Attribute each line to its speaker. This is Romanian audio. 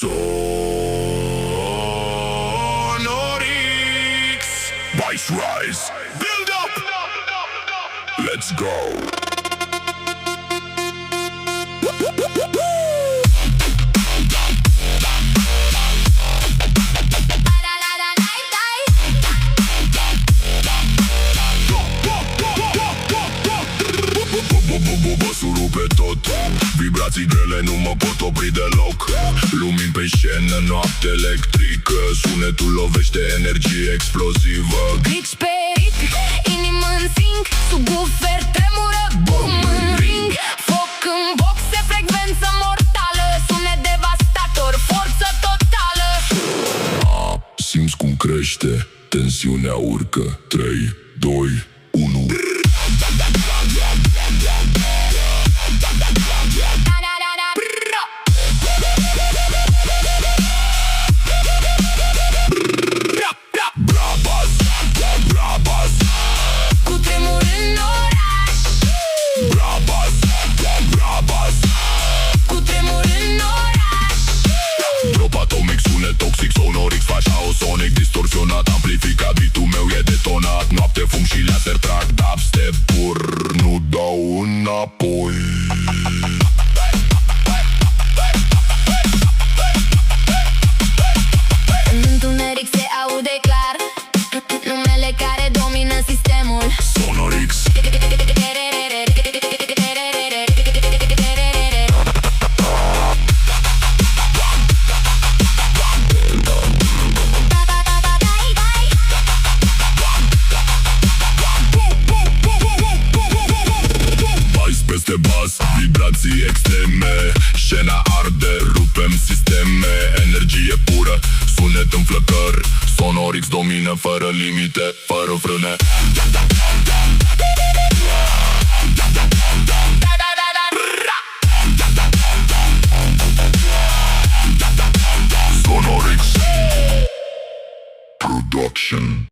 Speaker 1: Sonorix, Vice Rise, build up, let's go. Băsul rupe tot, vibrații grele nu mă pot opri deloc. Lumini pe scenă, noapte electrică, sunetul lovește energie explozivă.
Speaker 2: Glitch pe ritm, inimă în sync, subwoofer tremură, boom în ring. Foc în boxe, frecvență mortală, sunet devastator, forță totală.
Speaker 1: Simți cum crește, tensiunea urcă. 3, 2, 1. Sonorix face haosonic, distorsionat, amplificat. Beat-ul meu e detonat, noapte, fum și laser trag. Dubstep pur, nu dau înapoi.
Speaker 2: În întuneric se aude clar numele care domină sistemul.
Speaker 1: Sonorix. Peste bas, vibrații extreme, scena arde, rupem sisteme. Energie pură, sunet în flăcări, Sonorix domină fără limite, fără frâne.